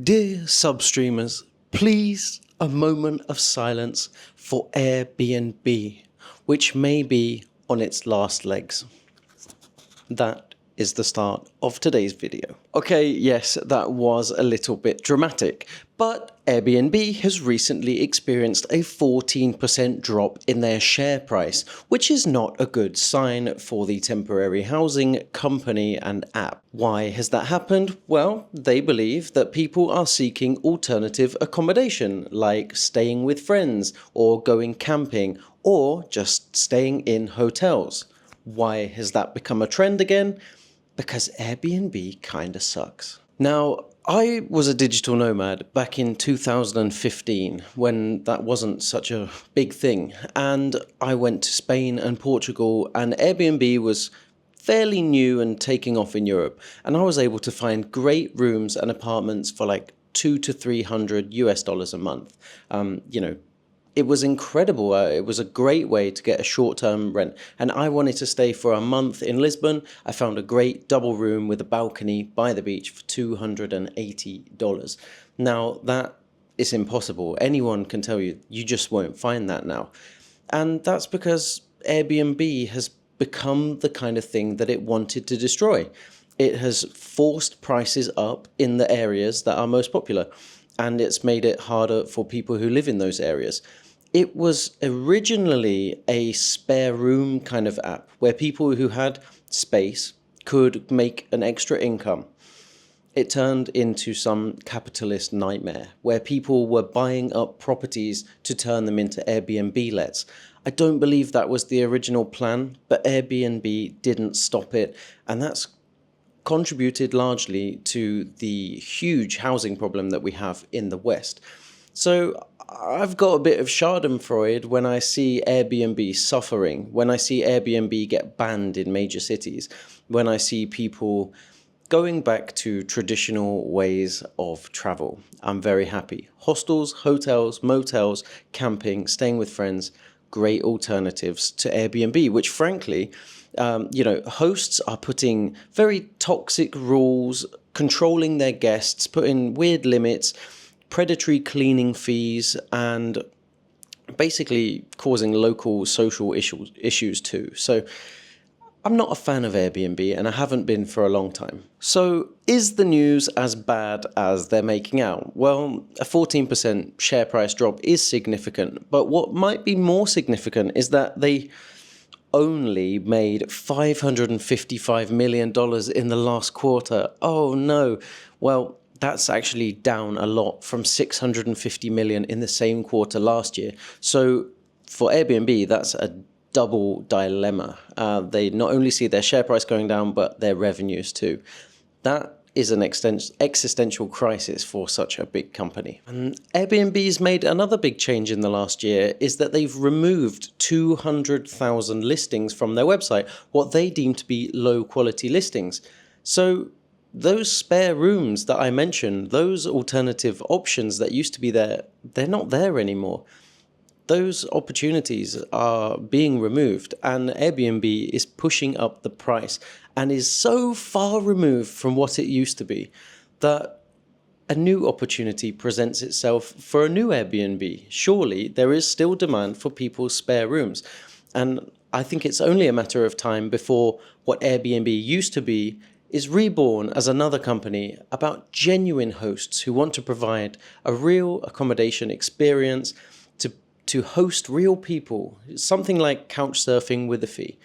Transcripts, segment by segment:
Dear substreamers, please a moment of silence for Airbnb, which may be on its last legs. That is the start of today's video. Okay, yes, that was a little bit dramatic, but Airbnb has recently experienced a 14% drop in their share price, which is not a good sign for the temporary housing company and app. Why has that happened? Well, they believe that people are seeking alternative accommodation, like staying with friends, or going camping, or just staying in hotels. Why has that become a trend again? Because Airbnb kinda sucks. Now, I was a digital nomad back in 2015 when that wasn't such a big thing, and I went to Spain and Portugal, and Airbnb was fairly new and taking off in Europe, and I was able to find great rooms and apartments for like $200 to $300 a month. It was incredible. It was a great way to get a short-term rent. And I wanted to stay for a month in Lisbon. I found a great double room with a balcony by the beach for $280. Now, that is impossible. Anyone can tell you, you just won't find that now. And that's because Airbnb has become the kind of thing that it wanted to destroy. It has forced prices up in the areas that are most popular, and it's made it harder for people who live in those areas. It was originally a spare room kind of app where people who had space could make an extra income. It turned into some capitalist nightmare where people were buying up properties to turn them into Airbnb lets. I don't believe that was the original plan, but Airbnb didn't stop it, and that's contributed largely to the huge housing problem that we have in the West. So I've got a bit of schadenfreude when I see Airbnb suffering, when I see Airbnb get banned in major cities, when I see people going back to traditional ways of travel. I'm very happy. Hostels, hotels, motels, camping, staying with friends, great alternatives to Airbnb, which frankly, hosts are putting very toxic rules, controlling their guests, putting weird limits, predatory cleaning fees, and basically causing local social issues too. So I'm not a fan of Airbnb, and I haven't been for a long time. So is the news as bad as they're making out? Well, a 14% share price drop is significant, but what might be more significant is that they only made $555 million in the last quarter. Oh no. Well, that's actually down a lot from $650 million in the same quarter last year. So for Airbnb, that's a double dilemma. They not only see their share price going down, but their revenues too. That is an existential crisis for such a big company. And Airbnb's made another big change in the last year, is that they've removed 200,000 listings from their website, what they deem to be low quality listings. So those spare rooms that I mentioned, those alternative options that used to be there, they're not there anymore. Those opportunities are being removed, and Airbnb is pushing up the price and is so far removed from what it used to be that a new opportunity presents itself for a new Airbnb. Surely there is still demand for people's spare rooms, and I think it's only a matter of time before what Airbnb used to be is reborn as another company about genuine hosts who want to provide a real accommodation experience to host real people, something like couch surfing with a fee.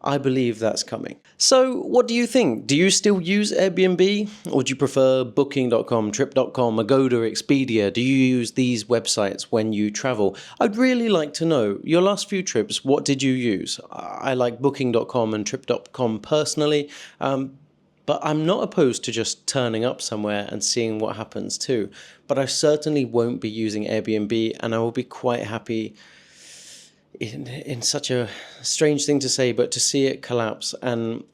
I believe that's coming. So what do you think? Do you still use Airbnb, or do you prefer Booking.com, Trip.com, Agoda, Expedia? Do you use these websites when you travel? I'd really like to know your last few trips. What did you use? I like Booking.com and Trip.com personally, but I'm not opposed to just turning up somewhere and seeing what happens too. But I certainly won't be using Airbnb, and I will be quite happy, in such a strange thing to say, but to see it collapse and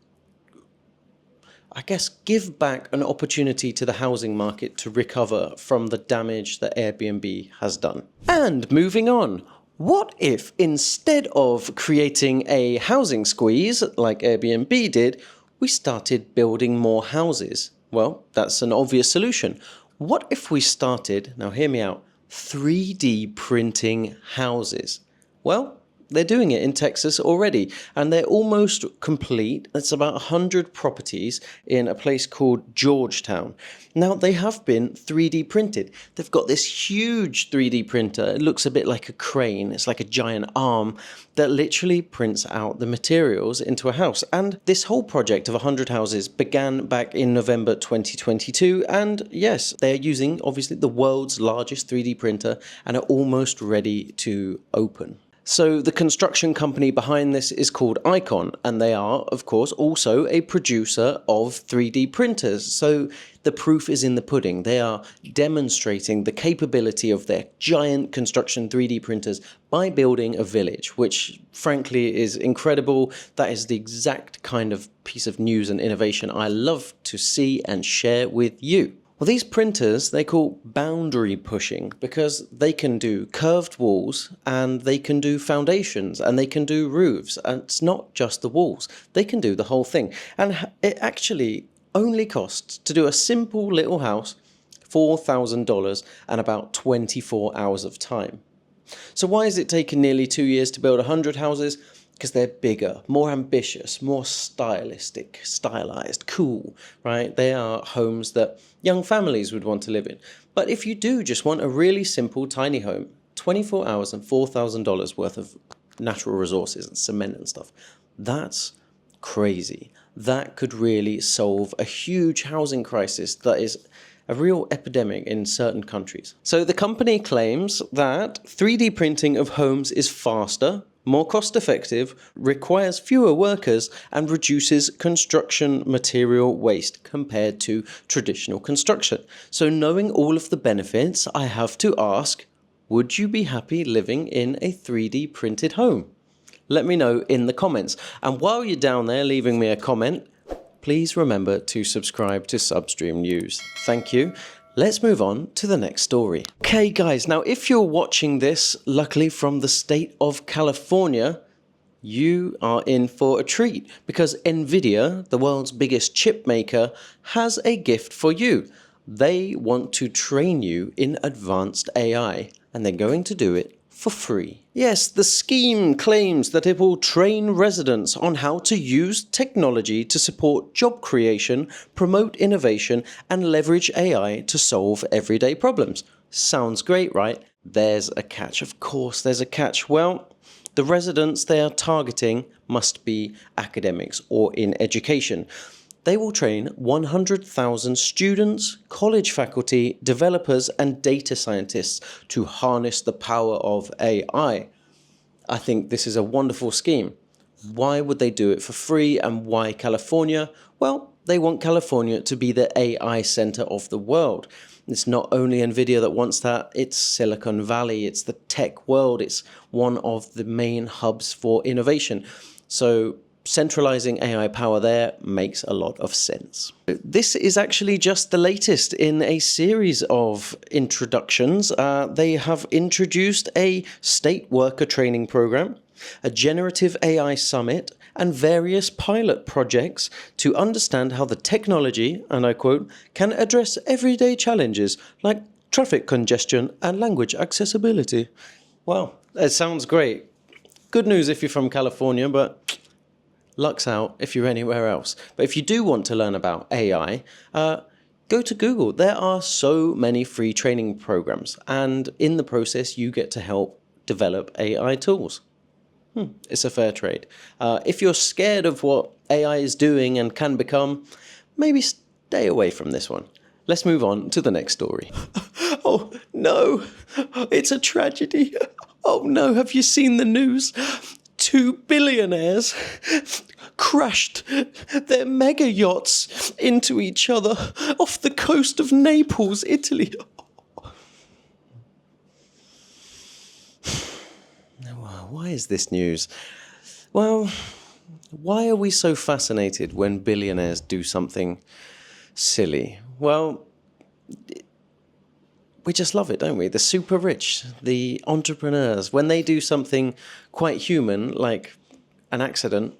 I guess give back an opportunity to the housing market to recover from the damage that Airbnb has done. And moving on. What if instead of creating a housing squeeze like Airbnb did, we started building more houses? Well, that's an obvious solution. What if we started, now hear me out, 3D printing houses? Well, they're doing it in Texas already, and they're almost complete. It's about 100 properties in a place called Georgetown. Now, they have been 3D printed. They've got this huge 3D printer. It looks a bit like a crane. It's like a giant arm that literally prints out the materials into a house. And this whole project of 100 houses began back in November 2022. And yes, they're using, obviously, the world's largest 3D printer and are almost ready to open. So the construction company behind this is called Icon, and they are, of course, also a producer of 3D printers. So the proof is in the pudding. They are demonstrating the capability of their giant construction 3D printers by building a village, which frankly is incredible. That is the exact kind of piece of news and innovation I love to see and share with you. Well, these printers they call boundary pushing because they can do curved walls and they can do foundations and they can do roofs. And it's not just the walls. They can do the whole thing. And it actually only costs to do a simple little house $4,000 and about 24 hours of time. So why is it taking nearly 2 years to build 100 houses? Because they're bigger, more ambitious, more stylistic, stylized, cool, right? They are homes that young families would want to live in. But if you do just want a really simple, tiny home, 24 hours and $4,000 worth of natural resources and cement and stuff, that's crazy. That could really solve a huge housing crisis that is a real epidemic in certain countries. So the company claims that 3D printing of homes is faster, more cost-effective, requires fewer workers, and reduces construction material waste compared to traditional construction. So knowing all of the benefits, I have to ask, would you be happy living in a 3D printed home? Let me know in the comments. And while you're down there leaving me a comment, please remember to subscribe to Substream News. Thank you. Let's move on to the next story. Okay guys, now if you're watching this, luckily from the state of California, you are in for a treat because Nvidia, the world's biggest chip maker, has a gift for you. They want to train you in advanced AI and they're going to do it for free. Yes, the scheme claims that it will train residents on how to use technology to support job creation, promote innovation, and leverage AI to solve everyday problems. Sounds great, right? There's a catch. Of course, there's a catch. Well, the residents they are targeting must be academics or in education. They will train 100,000 students, college faculty, developers, and data scientists to harness the power of AI. I think this is a wonderful scheme. Why would they do it for free and why California? Well, they want California to be the AI center of the world. It's not only Nvidia that wants that, it's Silicon Valley, it's the tech world, it's one of the main hubs for innovation. So centralizing AI power there makes a lot of sense. This is actually just the latest in a series of introductions. They have introduced a state worker training program, a generative AI summit, and various pilot projects to understand how the technology, and I quote, can address everyday challenges like traffic congestion and language accessibility. Wow, that sounds great. Good news if you're from California, but luck's out if you're anywhere else. But if you do want to learn about AI, go to Google. There are so many free training programs, and in the process, you get to help develop AI tools. It's a fair trade. If you're scared of what AI is doing and can become, maybe stay away from this one. Let's move on to the next story. Oh, no. It's a tragedy. Oh, no. Have you seen the news? 2 billionaires crashed their mega yachts into each other off the coast of Naples, Italy. Why is this news? Well, why are we so fascinated when billionaires do something silly? Well, we just love it, don't we? The super rich, the entrepreneurs, when they do something quite human, like an accident,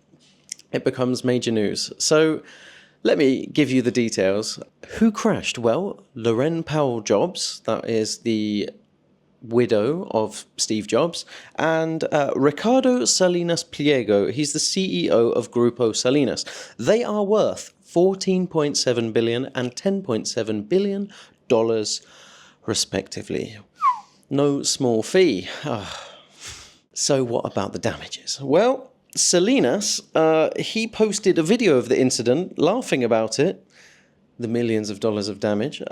it becomes major news. So Let me give you the details. Who crashed? Well, Laurene Powell Jobs, that is the widow of Steve Jobs, and Ricardo Salinas Pliego, he's the CEO of Grupo Salinas. They are worth $14.7 billion and $10.7 billion respectively. No small fee. So what about the damages? Well, Salinas, he posted a video of the incident, laughing about it, the millions of dollars of damage.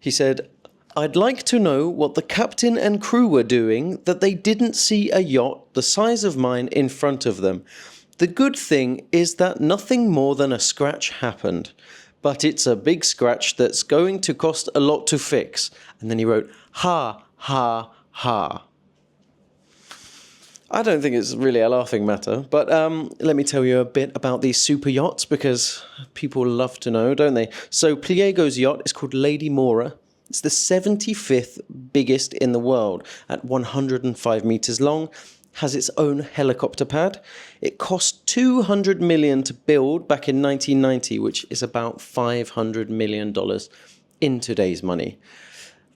He said, "I'd like to know what the captain and crew were doing that they didn't see a yacht the size of mine in front of them. The good thing is that nothing more than a scratch happened. But it's a big scratch that's going to cost a lot to fix." And then he wrote, "Ha, ha, ha." I don't think it's really a laughing matter, but let me tell you a bit about these super yachts, because people love to know, don't they? So Pliego's yacht is called Lady Mora. It's the 75th biggest in the world at 105 meters long, has its own helicopter pad. It cost $200 million to build back in 1990, which is about $500 million in today's money.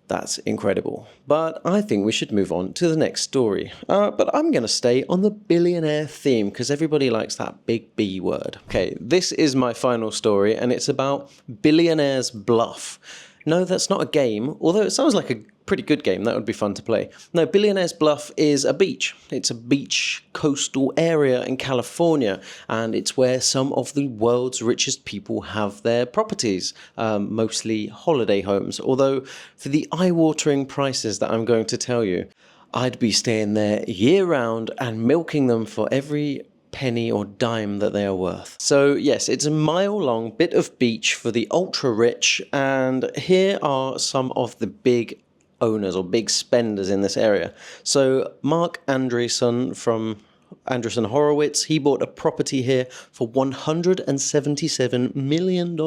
That's incredible. But I think we should move on to the next story. But I'm going to stay on the billionaire theme because everybody likes that big B word. Okay, this is my final story, and it's about Billionaire's Bluff. No, that's not a game, although it sounds like a pretty good game. That would be fun to play. No, Billionaire's Bluff is a beach. It's a beach coastal area in California, and it's where some of the world's richest people have their properties, mostly holiday homes. Although for the eye-watering prices that I'm going to tell you, I'd be staying there year-round and milking them for every penny or dime that they are worth. So yes, it's a mile-long bit of beach for the ultra-rich, and here are some of the big owners or big spenders in this area. So Mark Andreessen from Andreessen Horowitz, he bought a property here for $177 million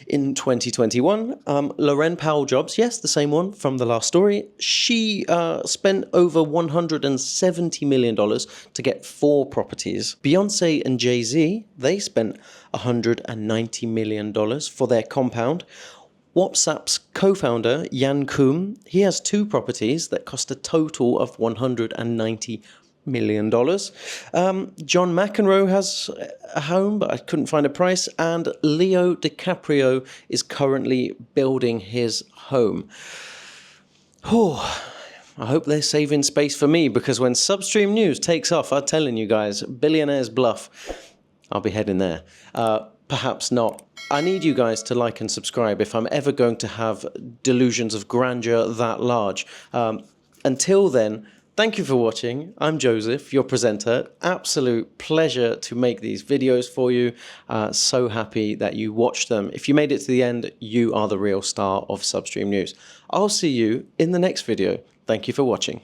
in 2021. Laurene Powell Jobs, yes, the same one from the last story. She spent over $170 million to get 4 properties. Beyonce and Jay-Z, they spent $190 million for their compound. WhatsApp's co-founder, Jan Koum, he has 2 properties that cost a total of $190 million. John McEnroe has a home, but I couldn't find a price. And Leo DiCaprio is currently building his home. Oh, I hope they're saving space for me, because when Substream News takes off, I'm telling you guys, Billionaire's Bluff, I'll be heading there. Perhaps not. I need you guys to like and subscribe if I'm ever going to have delusions of grandeur that large. Until then, thank you for watching. I'm Joseph, your presenter. Absolute pleasure to make these videos for you. So happy that you watched them. If you made it to the end, you are the real star of Substream News. I'll see you in the next video. Thank you for watching.